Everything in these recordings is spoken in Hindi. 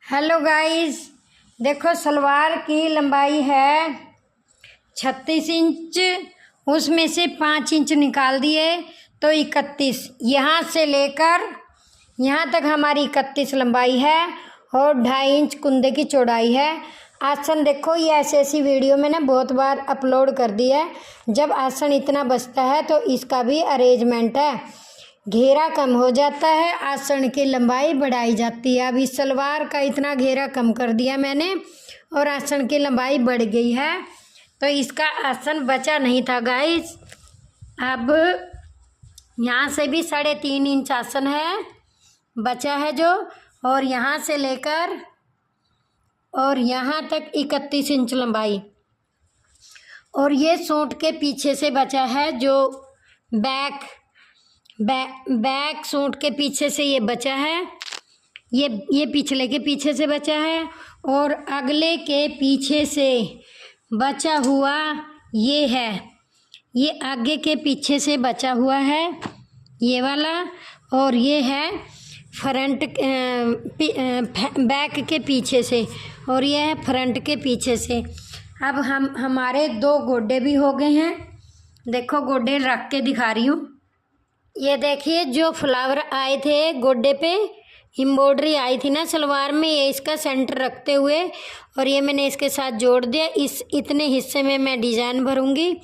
हेलो गाइस, देखो सलवार की लंबाई है 36 इंच। उसमें से 5 इंच निकाल दिए तो 31। यहाँ से लेकर यहाँ तक हमारी 31 लंबाई है और 2.5 इंच कुंदे की चौड़ाई है। आसन देखो, ये ऐसी वीडियो मैंने बहुत बार अपलोड कर दी है। जब आसन इतना बचता है तो इसका भी अरेंजमेंट है, घेरा कम हो जाता है, आसन की लंबाई बढ़ाई जाती है। अब इस सलवार का इतना घेरा कम कर दिया मैंने और आसन की लंबाई बढ़ गई है, तो इसका आसन बचा नहीं था गाइस। अब यहाँ से भी 3.5 इंच आसन है बचा है जो, और यहाँ से लेकर और यहाँ तक 31 इंच लंबाई। और ये सूट के पीछे से बचा है जो बैक सूट के पीछे से ये बचा है, ये पिछले के पीछे से बचा है, और अगले के पीछे से बचा हुआ ये है, ये आगे के पीछे से बचा हुआ है ये वाला, और ये है फ्रंट बैक के पीछे से, और ये है फ्रंट के पीछे से। अब हमारे 2 गोड्डे भी हो गए हैं। देखो गोड्डे रख के दिखा रही हूँ। ये देखिए जो फ्लावर आए थे गोड्डे पे, एम्ब्रॉयडरी आई थी ना सलवार में, ये इसका सेंटर रखते हुए और ये मैंने इसके साथ जोड़ दिया। इस इतने हिस्से में मैं डिज़ाइन भरूंगी।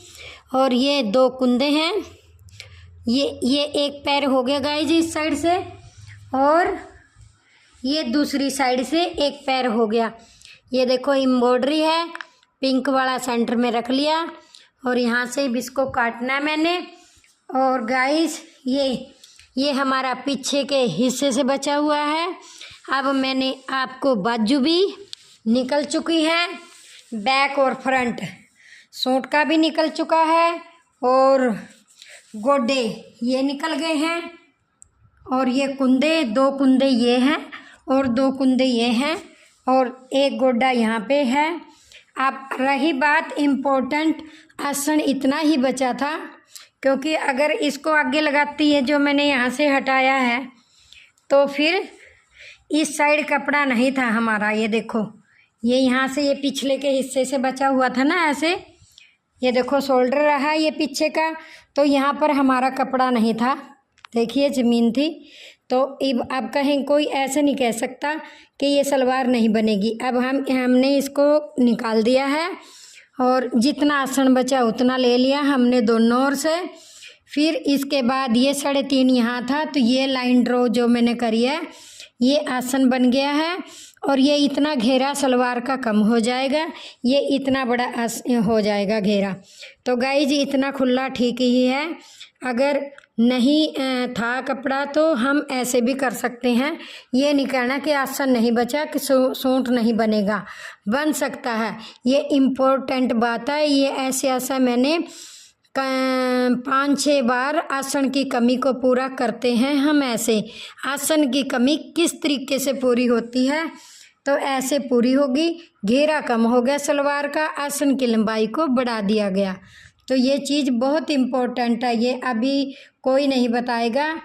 और ये 2 कुंदे हैं, ये एक पैर हो गया गाइस इस साइड से, और ये दूसरी साइड से एक पैर हो गया। ये देखो एम्ब्रॉयडरी है, पिंक वाला सेंटर में रख लिया, और यहाँ से भी इसको काटना है मैंने। और गाइस ये हमारा पीछे के हिस्से से बचा हुआ है। अब मैंने आपको बाजू भी निकल चुकी है, बैक और फ्रंट सूट का भी निकल चुका है, और गोड्डे ये निकल गए हैं, और ये कुंदे 2 कुंदे ये हैं और 2 कुंदे ये हैं, और एक गोड्डा यहाँ पे है। अब रही बात इम्पोर्टेंट, आसन इतना ही बचा था, क्योंकि अगर इसको आगे लगाती है जो मैंने यहाँ से हटाया है, तो फिर इस साइड कपड़ा नहीं था हमारा। ये देखो, ये यहाँ से ये पिछले के हिस्से से बचा हुआ था ना ऐसे, ये देखो शोल्डर रहा ये पीछे का, तो यहाँ पर हमारा कपड़ा नहीं था, देखिए ज़मीन थी। तो अब कहीं कोई ऐसे नहीं कह सकता कि ये सलवार नहीं बनेगी। अब हमने इसको निकाल दिया है, और जितना आसन बचा उतना ले लिया हमने दोनों ओर से। फिर इसके बाद ये 3.5 यहाँ था, तो ये लाइन ड्रॉ जो मैंने करी है, ये आसन बन गया है, और ये इतना घेरा सलवार का कम हो जाएगा, ये इतना बड़ा हो जाएगा घेरा। तो गाइज इतना खुला ठीक ही है। अगर नहीं था कपड़ा तो हम ऐसे भी कर सकते हैं। ये नहीं कहना कि आसन नहीं बचा कि सूट नहीं बनेगा, बन सकता है। ये इम्पोर्टेंट बात है। ये ऐसा मैंने 5-6 बार आसन की कमी को पूरा करते हैं हम। ऐसे आसन की कमी किस तरीके से पूरी होती है, तो ऐसे पूरी होगी। घेरा कम हो गया सलवार का, आसन की लंबाई को बढ़ा दिया गया। तो ये चीज़ बहुत इम्पोर्टेंट है, ये अभी कोई नहीं बताएगा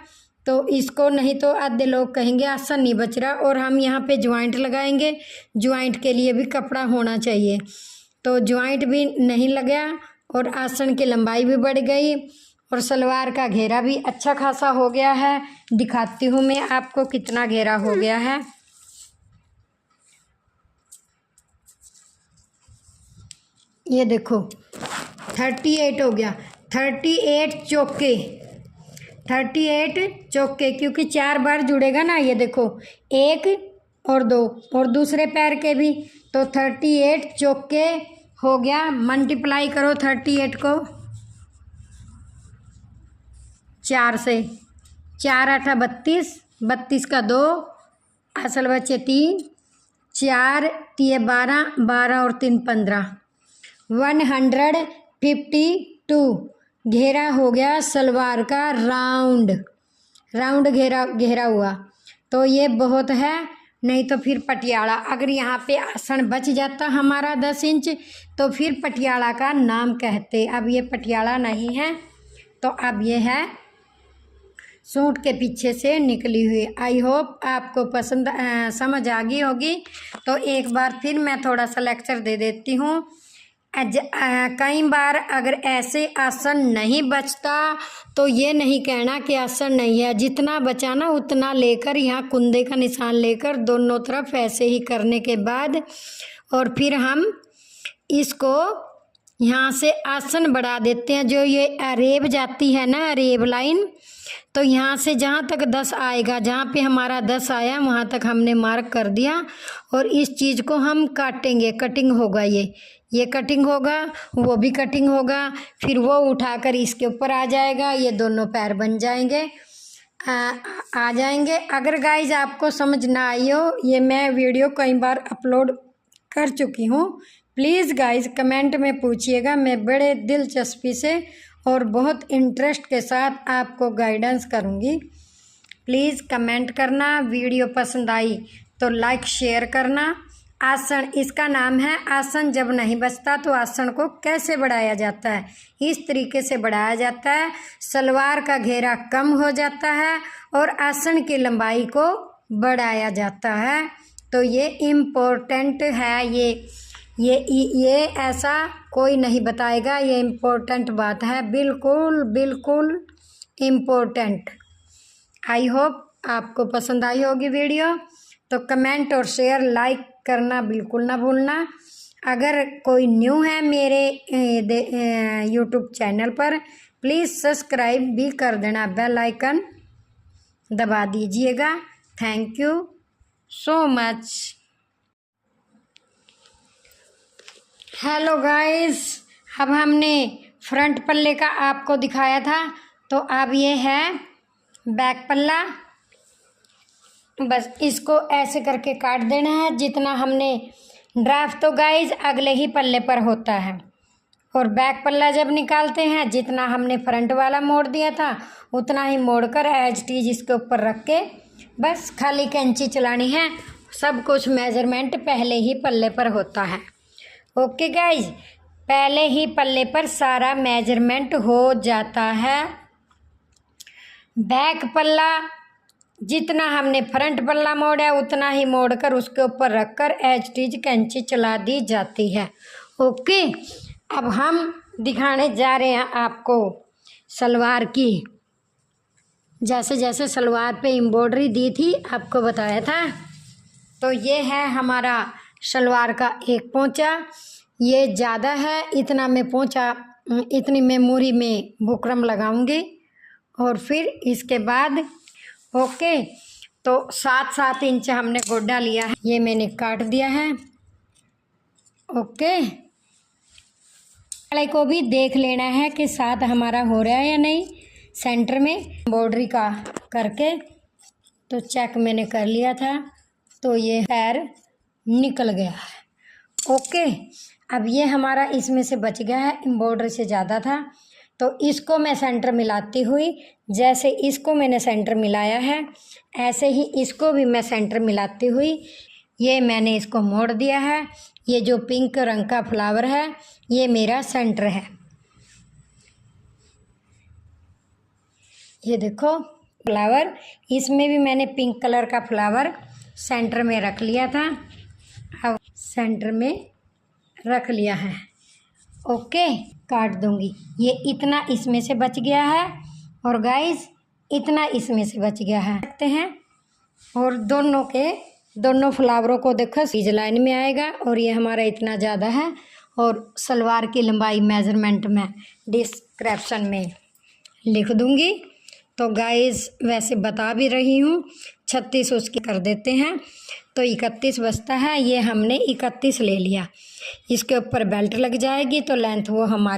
तो इसको, नहीं तो आधे लोग कहेंगे आसन नहीं बच रहा। और हम यहाँ पे ज्वाइंट लगाएंगे, ज्वाइंट के लिए भी कपड़ा होना चाहिए, तो ज्वाइंट भी नहीं लगा और आसन की लंबाई भी बढ़ गई, और सलवार का घेरा भी अच्छा खासा हो गया है। दिखाती हूँ मैं आपको कितना घेरा हो गया है। ये देखो 38 हो गया, 38 चौके, 38 चौके, क्योंकि 4 बार जुड़ेगा ना। ये देखो 1 और 2 और दूसरे पैर के भी, तो 38 चौके हो गया। मल्टीप्लाई करो 38 को 4 से, 4 8 32, 32 का 2, असल बचे 3, 4 3 12, 12 और 3 15, 152 घेरा हो गया सलवार का। राउंड घेरा हुआ, तो ये बहुत है। नहीं तो फिर पटियाला, अगर यहाँ पे आसन बच जाता हमारा 10 इंच, तो फिर पटियाला का नाम कहते। अब ये पटियाला नहीं है, तो अब ये है सूट के पीछे से निकली हुई। आई होप आपको पसंद समझ आ गई होगी। तो एक बार फिर मैं थोड़ा सा लेक्चर दे देती हूँ। कई बार अगर ऐसे आसन नहीं बचता तो ये नहीं कहना कि आसन नहीं है, जितना बचाना उतना लेकर यहाँ कुंदे का निशान लेकर दोनों तरफ ऐसे ही करने के बाद और फिर हम इसको यहाँ से आसन बढ़ा देते हैं। जो ये अरेब जाती है ना, अरेब लाइन, तो यहाँ से जहाँ तक 10 आएगा, जहाँ पे हमारा 10 आया वहाँ तक हमने मार्क कर दिया और इस चीज़ को हम काटेंगे। कटिंग होगा, ये कटिंग होगा, वो भी कटिंग होगा, फिर वो उठाकर इसके ऊपर आ जाएगा, ये दोनों पैर बन जाएंगे, आ जाएंगे। अगर गाइज आपको समझ ना आई हो, ये मैं वीडियो कई बार अपलोड कर चुकी हूँ, प्लीज़ गाइज कमेंट में पूछिएगा। मैं बड़े दिलचस्पी से और बहुत इंटरेस्ट के साथ आपको गाइडेंस करूँगी। प्लीज़ कमेंट करना। वीडियो पसंद आई तो लाइक शेयर करना। आसन इसका नाम है आसन। जब नहीं बचता तो आसन को कैसे बढ़ाया जाता है, इस तरीके से बढ़ाया जाता है। सलवार का घेरा कम हो जाता है और आसन की लंबाई को बढ़ाया जाता है। तो ये इम्पोर्टेंट है। ये ऐसा कोई नहीं बताएगा, ये इम्पोर्टेंट बात है, बिल्कुल बिल्कुल इम्पोर्टेंट। आई होप आपको पसंद आई होगी वीडियो। तो कमेंट और शेयर लाइक करना बिल्कुल ना भूलना। अगर कोई न्यू है मेरे यूट्यूब चैनल पर, प्लीज़ सब्सक्राइब भी कर देना, बेल आइकन दबा दीजिएगा। Thank you so much. Hello guys, अब हमने फ्रंट पल्ले का आपको दिखाया था, तो अब ये है बैक पल्ला। बस इसको ऐसे करके काट देना है। जितना हमने ड्राफ्ट तो गाइस अगले ही पल्ले पर होता है, और बैक पल्ला जब निकालते हैं जितना हमने फ्रंट वाला मोड़ दिया था उतना ही मोड़कर एज टीज इसके ऊपर रख के बस खाली कैंची चलानी है। सब कुछ मेजरमेंट पहले ही पल्ले पर होता है। ओके गाइज, पहले ही पल्ले पर सारा मेजरमेंट हो जाता है। बैक पल्ला जितना हमने फ्रंट पल्ला मोड़ा उतना ही मोड़कर उसके ऊपर रखकर एज टीज कैंची चला दी जाती है। ओके, अब हम दिखाने जा रहे हैं आपको सलवार की। जैसे जैसे सलवार पे एम्ब्रॉयडरी दी थी आपको बताया था। तो ये है हमारा सलवार का एक पोंचा। ये ज़्यादा है, इतना मैं पोंचा, इतनी मैं मूरी में बुकरम लगाऊंगी और फिर इसके बाद ओके। तो 7-7 इंच हमने गोड्डा लिया है, ये मैंने काट दिया है। ओके, गले को भी देख लेना है कि 7 हमारा हो रहा है या नहीं। सेंटर में एम्ब्रॉयडरी का करके तो चेक मैंने कर लिया था, तो ये पैर निकल गया है। ओके, अब ये हमारा इसमें से बच गया है, एम्ब्रॉयडरी से ज़्यादा था, तो इसको मैं सेंटर मिलाती हुई, जैसे इसको मैंने सेंटर मिलाया है ऐसे ही इसको भी मैं सेंटर मिलाती हुई ये मैंने इसको मोड़ दिया है। ये जो पिंक रंग का फ्लावर है ये मेरा सेंटर है। ये देखो फ्लावर, इसमें भी मैंने पिंक कलर का फ्लावर सेंटर में रख लिया था। अब सेंटर में रख लिया है। ओके, काट दूंगी। ये इतना इसमें से बच गया है और गाइस इतना इसमें से बच गया है, देखते हैं। और दोनों फ्लावरों को देखो सीज लाइन में आएगा और ये हमारा इतना ज़्यादा है। और सलवार की लंबाई मेजरमेंट में डिस्क्रिप्शन में लिख दूंगी। तो गाइस वैसे बता भी रही हूँ, 36 उसकी कर देते हैं तो 31 बचता है। ये हमने 31 ले लिया। इसके ऊपर बेल्ट लग जाएगी तो लेंथ वो हमारी